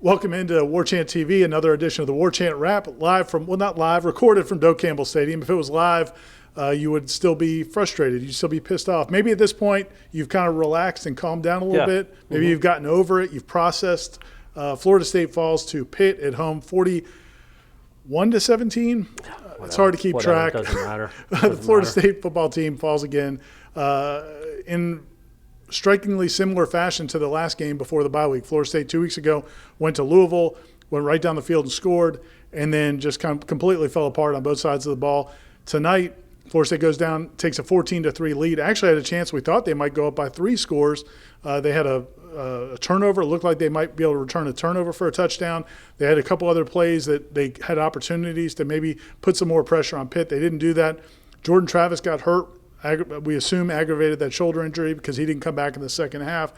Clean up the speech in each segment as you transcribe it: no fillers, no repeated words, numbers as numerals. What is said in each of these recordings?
Welcome into Warchant TV, another edition of the Warchant Wrap, live from, well, not live, recorded from Doe Campbell Stadium. If it was live, you would still be frustrated. You'd still be pissed off. Maybe at this point, you've kind of relaxed and calmed down a little bit. Maybe you've gotten over it. You've processed. Florida State falls to Pitt at home, 41-17. It's hard to keep track. Doesn't matter. The Florida State football team falls again in strikingly similar fashion to the last game before the bye week. Florida State 2 weeks ago went to Louisville, went right down the field and scored, and then just completely fell apart on both sides of the ball. Tonight, Florida State goes down, takes a 14-3 lead. Actually had a chance. We thought they might go up by 3 scores. They had a turnover. It looked like they might be able to return a turnover for a touchdown. They had a couple other plays that they had opportunities to maybe put some more pressure on Pitt. They didn't do that. Jordan Travis got hurt. We assume aggravated that shoulder injury because he didn't come back in the second half.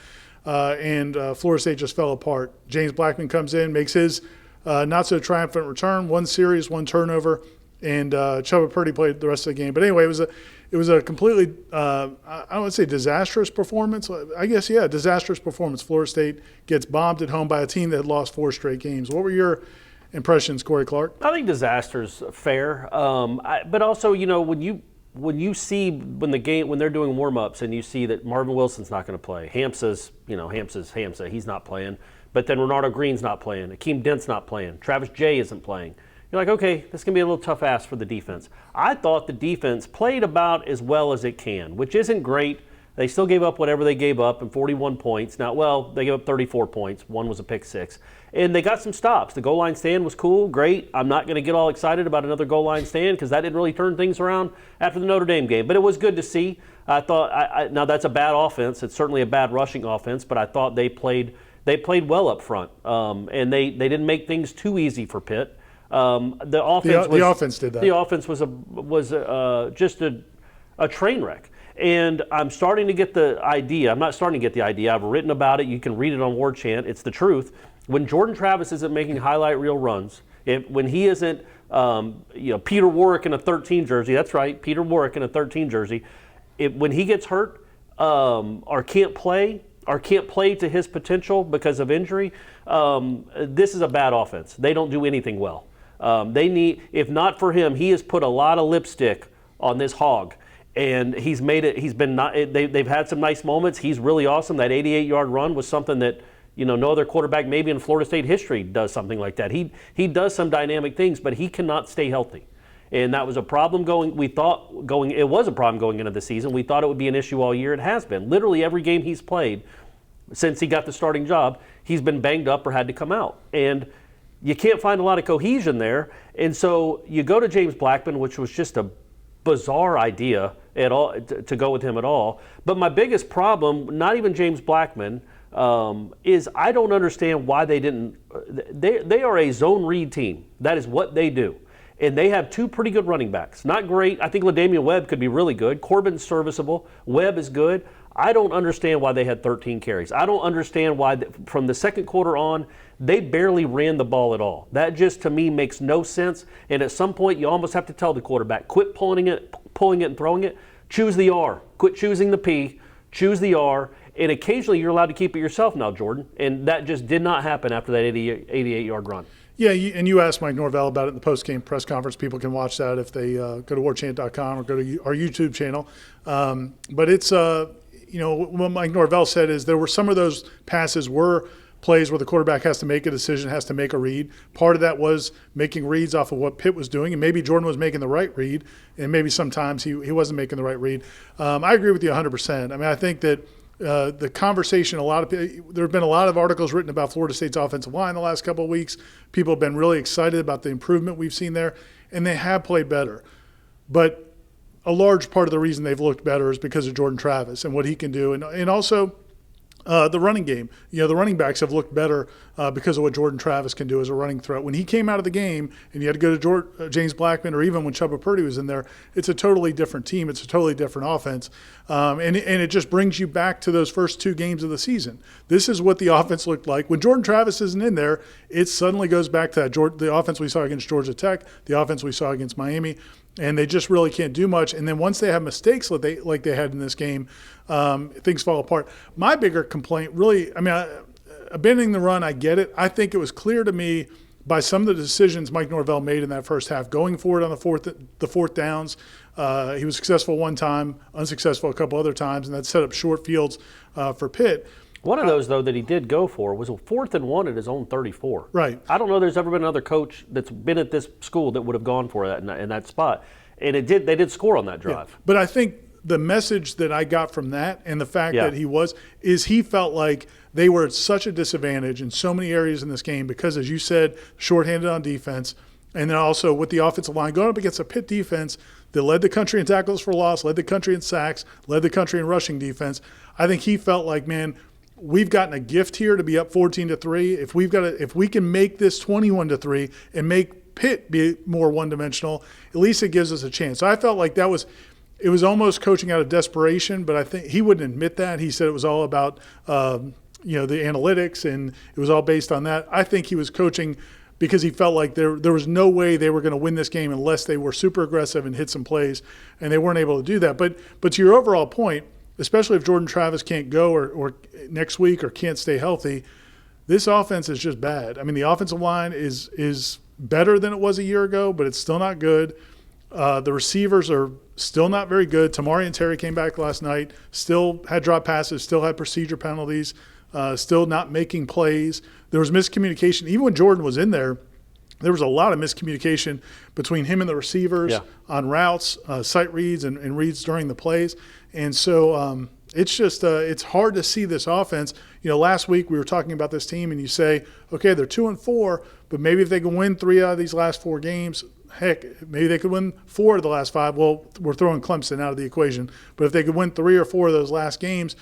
And Florida State just fell apart. James Blackman comes in, makes his not-so-triumphant return, 1 series, 1 turnover, and Chubba Purdy played the rest of the game. But anyway, it was a completely, I don't want to say disastrous performance. I guess, disastrous performance. Florida State gets bombed at home by a team that had lost 4 straight games. What were your impressions, Corey Clark? I think disaster's fair. But also, when you see when they're doing warm-ups and you see that Marvin Wilson's not going to play, Hamsa's Hamsa, he's not playing, but then Renardo Green's not playing, Akeem Dent's not playing, Travis Jay isn't playing. You're like, okay, this can be a little tough ask for the defense. I thought the defense played about as well as it can, which isn't great. They still gave up whatever they gave up in 41 points. Now, they gave up 34 points. 1 was a pick 6. And they got some stops. The goal line stand was cool, great. I'm not going to get all excited about another goal line stand because that didn't really turn things around after the Notre Dame game. But it was good to see. I thought, now that's a bad offense. It's certainly a bad rushing offense, but I thought they played well up front. And they didn't make things too easy for Pitt. The offense did that. The offense was just a train wreck. And I'm starting to get the idea. I'm not starting to get the idea. I've written about it. You can read it on Warchant. It's the truth. When Jordan Travis isn't making highlight reel runs, when he isn't, Peter Warrick in a 13 jersey. That's right, Peter Warrick in a 13 jersey. When he gets hurt or can't play to his potential because of injury, this is a bad offense. They don't do anything well. If not for him, he has put a lot of lipstick on this hog. And he's made it. They've had some nice moments. He's really awesome. That 88-yard run was something that no other quarterback maybe in Florida State history does something like that. He does some dynamic things, but he cannot stay healthy, and that was a problem going. It was a problem going into the season. We thought it would be an issue all year. It has been. Literally every game he's played since he got the starting job, he's been banged up or had to come out, and you can't find a lot of cohesion there. And so you go to James Blackman, which was just a bizarre idea at all to go with him at all. But my biggest problem, not even James Blackman, is I don't understand why they didn't. They are a zone read team. That is what they do. And they have 2 pretty good running backs. Not great. I think LaDamian Webb could be really good. Corbin's serviceable. Webb is good. I don't understand why they had 13 carries. I don't understand why from the second quarter on, they barely ran the ball at all. That just, to me, makes no sense. And at some point, you almost have to tell the quarterback, quit pulling it and throwing it. Choose the R. Quit choosing the P. Choose the R. And occasionally, you're allowed to keep it yourself now, Jordan. And that just did not happen after that 88-yard run. Yeah, and you asked Mike Norvell about it in the post-game press conference. People can watch that if they go to warchant.com or go to our YouTube channel. But it's, what Mike Norvell said is there were some of those passes were plays where the quarterback has to make a decision, has to make a read. Part of that was making reads off of what Pitt was doing, and maybe Jordan was making the right read, and maybe sometimes he wasn't making the right read. I agree with you 100%. I mean, I think that the conversation, there have been a lot of articles written about Florida State's offensive line the last couple of weeks. People have been really excited about the improvement we've seen there, and they have played better. But a large part of the reason they've looked better is because of Jordan Travis and what he can do, and also the running game. The running backs have looked better because of what Jordan Travis can do as a running threat. When he came out of the game and you had to go to James Blackman, or even when Chubba Purdy was in there, it's a totally different team. It's a totally different offense. And it just brings you back to those first 2 games of the season. This is what the offense looked like. When Jordan Travis isn't in there, it suddenly goes back to the offense we saw against Georgia Tech, the offense we saw against Miami. And they just really can't do much. And then once they have mistakes like they had in this game, things fall apart. My bigger complaint, really, abandoning the run, I get it. I think it was clear to me by some of the decisions Mike Norvell made in that first half, going forward on the fourth downs. He was successful one time, unsuccessful a couple other times, and that set up short fields for Pitt. One of those, though, that he did go for was a 4th and 1 at his own 34. Right. I don't know there's ever been another coach that's been at this school that would have gone for that in that spot. And they did score on that drive. Yeah. But I think the message that I got from that and the fact that he felt like they were at such a disadvantage in so many areas in this game because, as you said, shorthanded on defense, and then also with the offensive line going up against a Pitt defense that led the country in tackles for loss, led the country in sacks, led the country in rushing defense. I think he felt like, man, we've gotten a gift here to be up 14-3. If we can make this 21-3 and make Pitt be more one-dimensional, at least it gives us a chance. So I felt like it was almost coaching out of desperation, but I think he wouldn't admit that. He said it was all about the analytics, and it was all based on that. I think he was coaching because he felt like there was no way they were going to win this game unless they were super aggressive and hit some plays, and they weren't able to do that. But to your overall point, especially if Jordan Travis can't go or next week or can't stay healthy, this offense is just bad. I mean, the offensive line is better than it was a year ago, but it's still not good. The receivers are still not very good. Tamari and Terry came back last night, still had drop passes, still had procedure penalties, still not making plays. There was miscommunication. Even when Jordan was in there was a lot of miscommunication between him and the receivers on routes, sight reads, and reads during the plays. And so it's just it's hard to see this offense. Last week we were talking about this team, and you say, okay, they're 2-4, but maybe if they can win 3 out of these last 4 games, heck, maybe they could win 4 of the last 5. Well, we're throwing Clemson out of the equation. But if they could win 3 or 4 of those last games,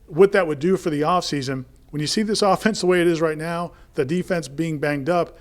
what that would do for the offseason, when you see this offense the way it is right now, the defense being banged up,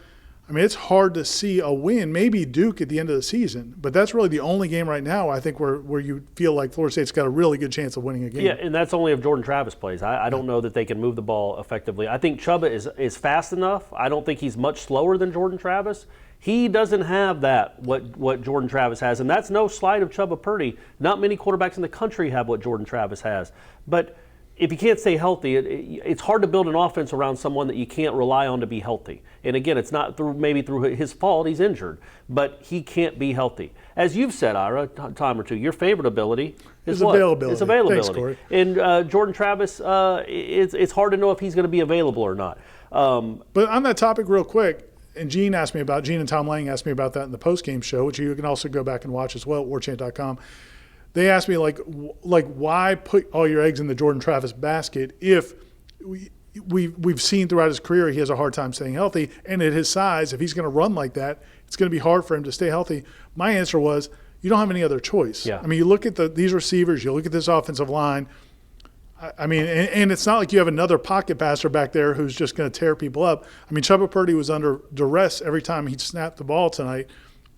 I mean, it's hard to see a win. Maybe Duke at the end of the season, but that's really the only game right now, I think, where you feel like Florida State's got a really good chance of winning a game. Yeah, and that's only if Jordan Travis plays. I don't know that they can move the ball effectively. I think Chuba is fast enough. I don't think he's much slower than Jordan Travis. He doesn't have what Jordan Travis has, and that's no slight of Chuba Purdy. Not many quarterbacks in the country have what Jordan Travis has. But if you can't stay healthy, it's hard to build an offense around someone that you can't rely on to be healthy. And again, it's not maybe through his fault, he's injured, but he can't be healthy. As you've said, Ira, a time or two, your favorite ability is what? Availability. It's availability. Thanks, Corey. And Jordan Travis, it's hard to know if he's going to be available or not. But on that topic real quick, and Gene and Tom Lang asked me about that in the post-game show, which you can also go back and watch as well at warchant.com. They asked me, like why put all your eggs in the Jordan Travis basket if we've seen throughout his career he has a hard time staying healthy, and at his size, if he's going to run like that, it's going to be hard for him to stay healthy. My answer was, you don't have any other choice. Yeah. I mean, you look at these receivers, you look at this offensive line. I mean, and it's not like you have another pocket passer back there who's just going to tear people up. I mean, Chuba Purdy was under duress every time he snapped the ball tonight,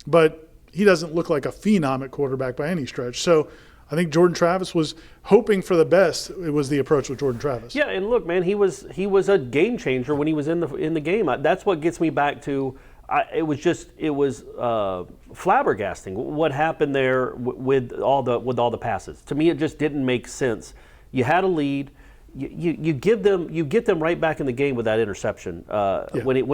but he doesn't look like a phenom at quarterback by any stretch. So I think Jordan Travis was hoping for the best. It was the approach with Jordan Travis. Yeah, and look, man, he was a game changer when he was in the game. That's what gets me back to. It was flabbergasting what happened there with all the passes. To me, it just didn't make sense. You had a lead. You get them right back in the game with that interception. When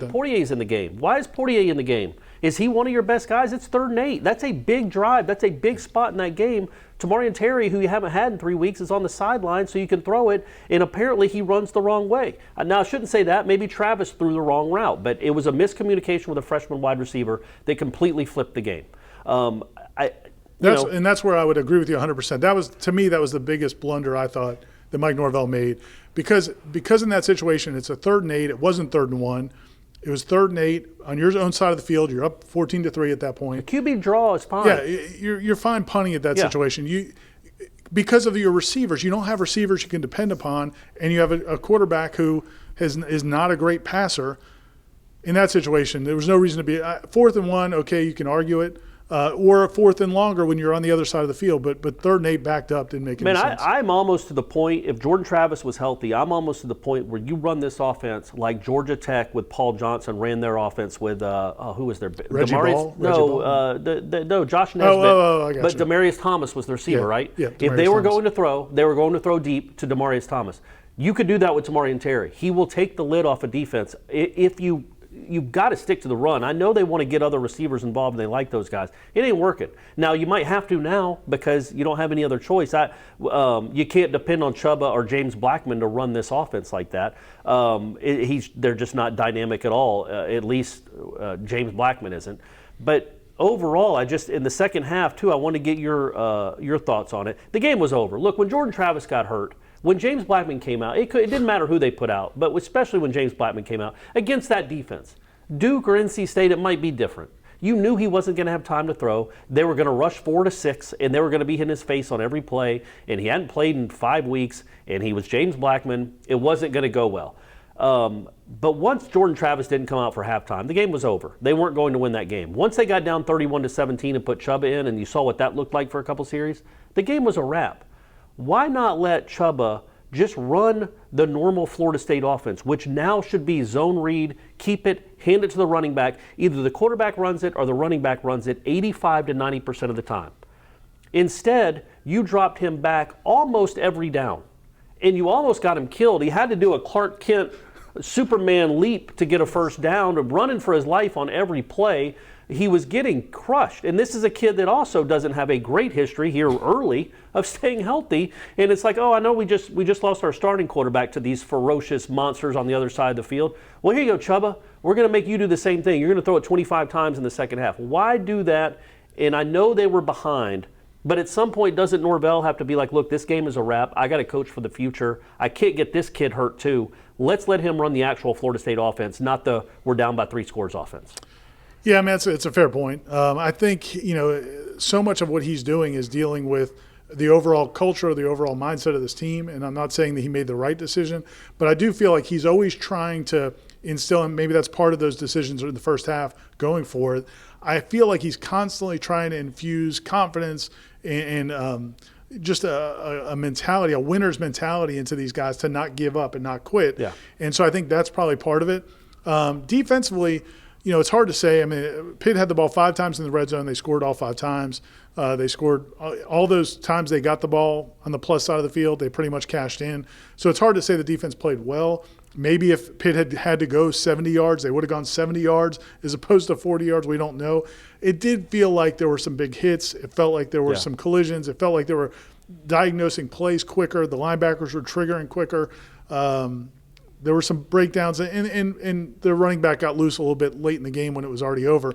Portier's in the game. Why is Portier in the game? Is he one of your best guys? It's 3rd and 8. That's a big drive. That's a big spot in that game. Tamari and Terry, who you haven't had in 3 weeks, is on the sideline so you can throw it, and apparently he runs the wrong way. Now, I shouldn't say that. Maybe Travis threw the wrong route, but it was a miscommunication with a freshman wide receiver that completely flipped the game. And that's where I would agree with you 100%. To me, that was the biggest blunder I thought that Mike Norvell made, because in that situation, it's a 3rd and 8. It wasn't 3rd and 1. It was 3rd and 8 on your own side of the field. You're up 14-3 at that point. The QB draw is fine. Yeah, you're fine punting at that situation. Because of your receivers, you don't have receivers you can depend upon, and you have a quarterback who is not a great passer. In that situation, there was no reason to be 4th and 1. Okay, you can argue it. Or a 4th and longer when you're on the other side of the field. But 3rd and 8 backed up didn't make any sense. I'm almost to the point, if Jordan Travis was healthy, I'm almost to the point where you run this offense like Georgia Tech with Paul Johnson ran their offense with, who was their? Reggie Ball? No, Josh Nesbitt. I got but you. Demarius Thomas was the receiver, right? Yeah, if they were going to throw, they were going to throw deep to Demarius Thomas. You could do that with Tamarian Terry. He will take the lid off a defense. If you've got to stick to the run. I know they want to get other receivers involved and they like those guys. It ain't working. Now, you might have to now because you don't have any other choice. You can't depend on Chuba or James Blackman to run this offense like that. They're just not dynamic at all. At least James Blackman isn't. But overall, in the second half, too, I want to get your thoughts on it. The game was over. Look, when Jordan Travis got hurt, when James Blackman came out, it didn't matter who they put out, but especially when James Blackman came out against that defense. Duke or NC State, it might be different. You knew he wasn't going to have time to throw. They were going to rush 4 to 6, and they were going to be hitting his face on every play, and he hadn't played in 5 weeks, and he was James Blackman. It wasn't going to go well. But once Jordan Travis didn't come out for halftime, the game was over. They weren't going to win that game. Once they got down 31-17 and put Chuba in, and you saw what that looked like for a couple series, the game was a wrap. Why not let Chuba just run the normal Florida State offense, which now should be zone read, keep it, hand it to the running back. Either the quarterback runs it or the running back runs it 85 to 90% of the time. Instead, you dropped him back almost every down, and you almost got him killed. He had to do a Clark Kent Superman leap to get a first down, running for his life on every play. He was getting crushed. And this is a kid that also doesn't have a great history here early of staying healthy. And it's like, oh, I know we just lost our starting quarterback to these ferocious monsters on the other side of the field. Well, here you go, Chuba. We're going to make you do the same thing. You're going to throw it 25 times in the second half. Why do that? And I know they were behind, but at some point, doesn't Norvell have to be like, look, this game is a wrap. I got to coach for the future. I can't get this kid hurt too. Let's let him run the actual Florida State offense, not the we're down by 3 scores offense. Yeah, I mean, it's a fair point. I think, so much of what he's doing is dealing with the overall culture, the overall mindset of this team. And I'm not saying that he made the right decision, but I do feel like he's always trying to instill, and maybe that's part of those decisions in the first half going forward. I feel like he's constantly trying to infuse confidence and just a mentality, a winner's mentality into these guys to not give up and not quit. Yeah. And so I think that's probably part of it. Defensively, it's hard to say. I mean, Pitt had the ball 5 times in the red zone. They scored all 5 times. They scored all those times they got the ball on the plus side of the field. They pretty much cashed in. So it's hard to say the defense played well. Maybe if Pitt had to go 70 yards, they would have gone 70 yards as opposed to 40 yards. We don't know. It did feel like there were some big hits. It felt like there were some collisions. It felt like they were diagnosing plays quicker. The linebackers were triggering quicker. There were some breakdowns, and the running back got loose a little bit late in the game when it was already over.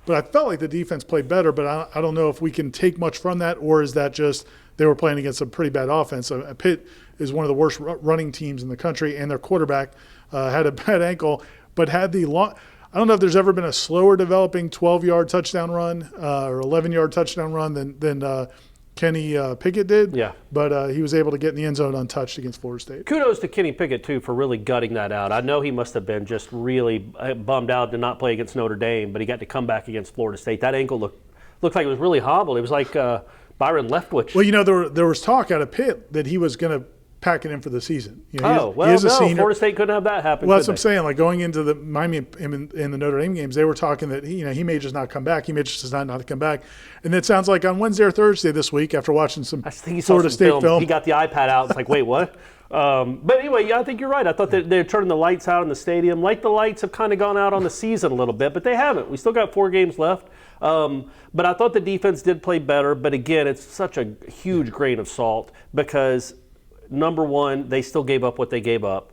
But I felt like the defense played better, but I don't know if we can take much from that, or is that just they were playing against a pretty bad offense. Pitt is one of the worst running teams in the country, and their quarterback had a bad ankle, but had the long – I don't know if there's ever been a slower developing 12-yard touchdown run or 11-yard touchdown run than Kenny Pickett did. Yeah. But he was able to get in the end zone untouched against Florida State. Kudos to Kenny Pickett, too, for really gutting that out. I know he must have been just really bummed out to not play against Notre Dame, but he got to come back against Florida State. That ankle looked like it was really hobbled. It was like Byron Leftwich. Well, there was talk out of Pitt that he was going to pack it in for the season. He is a senior. Florida State couldn't have that happen. Well, that's what I'm saying. Like going into the Miami in the Notre Dame games, they were talking that he may just not come back. He may just decide not to come back. And it sounds like on Wednesday or Thursday this week, after watching some Florida State film, he got the iPad out. It's like, wait, what? But anyway, yeah, I think you're right. I thought that they're turning the lights out in the stadium. Like the lights have kind of gone out on the season a little bit, but they haven't. We still got 4 games left. But I thought the defense did play better. But again, it's such a huge grain of salt because – number one, they still gave up what they gave up,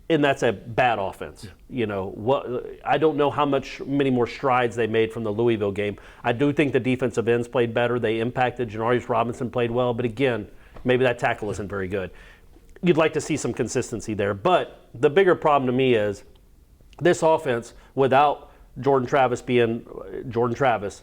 and that's a bad offense. I don't know how many more strides they made from the Louisville game. I do think the defensive ends played better. They impacted. Janarius Robinson played well, but again, maybe that tackle isn't very good. You'd like to see some consistency there, but the bigger problem to me is this offense without Jordan Travis being Jordan Travis.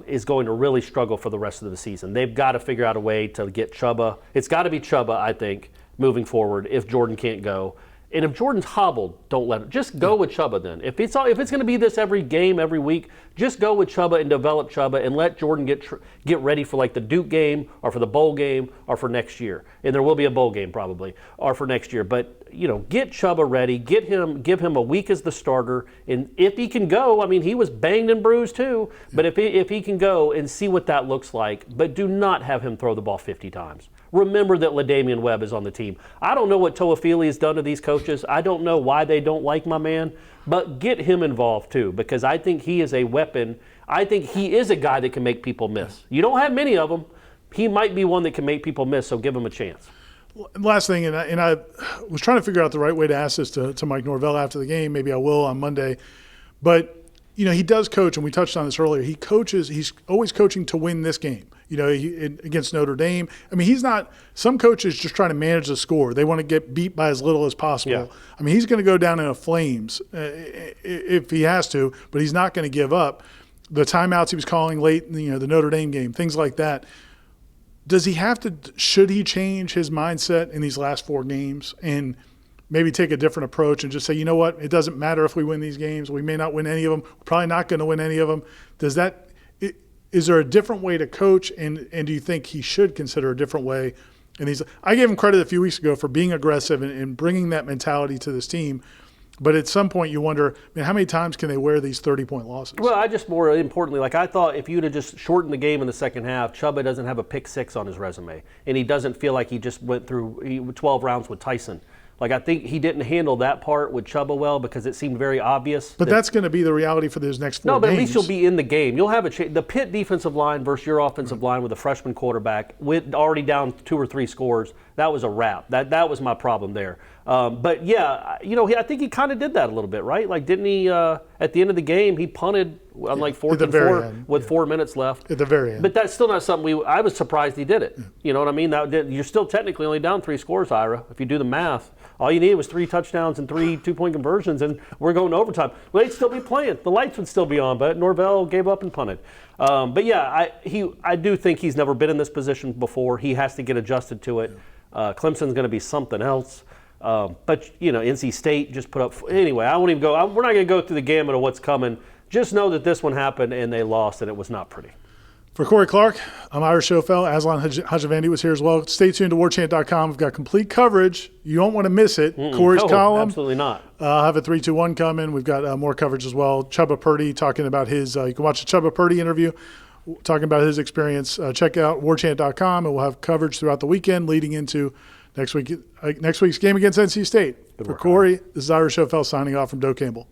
Is going to really struggle for the rest of the season. They've got to figure out a way to get Chuba. It's got to be Chuba, I think, moving forward if Jordan can't go. And if Jordan's hobbled, don't let it. Just go with Chuba then. If it's going to be this every game, every week, just go with Chuba and develop Chuba and let Jordan get ready for like the Duke game or for the bowl game or for next year. And there will be a bowl game probably or for next year. But get Chuba ready. Give him a week as the starter. And if he can go, I mean, he was banged and bruised too. But if he can go and see what that looks like, but do not have him throw the ball 50 times. remember that LaDamian Webb is on the team. I don't know what Toafili has done to these coaches. I don't know why they don't like my man, but get him involved too, because I think he is a weapon. I think he is a guy that can make people miss. You don't have many of them. He might be one that can make people miss, so give him a chance. Last thing, and I was trying to figure out the right way to ask this to Mike Norvell after the game. Maybe I will on Monday. But, he does coach, and we touched on this earlier. He coaches. He's always coaching to win this game, against Notre Dame. I mean, he's not – some coaches just try to manage the score. They want to get beat by as little as possible. Yeah. I mean, he's going to go down in the flames if he has to, but he's not going to give up. The timeouts he was calling late in the Notre Dame game, things like that. Does he have to – should he change his mindset in these last 4 games and maybe take a different approach and just say, you know what, it doesn't matter if we win these games. We may not win any of them. We're probably not going to win any of them. Is there a different way to coach, and do you think he should consider a different way? And I gave him credit a few weeks ago for being aggressive and bringing that mentality to this team. But at some point you wonder, how many times can they wear these 30-point losses? Well, I just more importantly, I thought if you'd have just shortened the game in the second half, Chubba doesn't have a pick 6 on his resume, and he doesn't feel like he just went through 12 rounds with Tyson. I think he didn't handle that part with Chubba well because it seemed very obvious. But that's going to be the reality for those next 4 games. No, but at least you'll be in the game. You'll have the Pitt defensive line versus your offensive line with a freshman quarterback with already down 2 or 3 scores. That was a wrap. That was my problem there. But yeah, I think he kind of did that a little bit, right? Didn't he? At the end of the game, he punted on 4th and 4 with 4 minutes left. At the very end. But that's still not something I was surprised he did it. You know what I mean? You're still technically only down 3 scores, Ira. If you do the math, all you needed was 3 touchdowns and 3 2-point conversions, and we're going to overtime. Well, they'd still be playing. The lights would still be on, but Norvell gave up and punted. But yeah, I do think he's never been in this position before. He has to get adjusted to it. Clemson's going to be something else. But NC State just put up. Anyway, I won't even go. We're not going to go through the gamut of what's coming. Just know that this one happened and they lost, and it was not pretty. For Corey Clark, I'm Ira Schofel. Aslan Hajavandi was here as well. Stay tuned to Warchant.com. We've got complete coverage. You don't want to miss it. Corey's column. Absolutely not. I'll have a 3-2-1 coming. We've got more coverage as well. Chubba Purdy talking about his you can watch the Chubba Purdy interview talking about his experience. Check out Warchant.com, and we'll have coverage throughout the weekend leading into next week's game against NC State. For Corey, this is Ira Schofel signing off from Doe Campbell.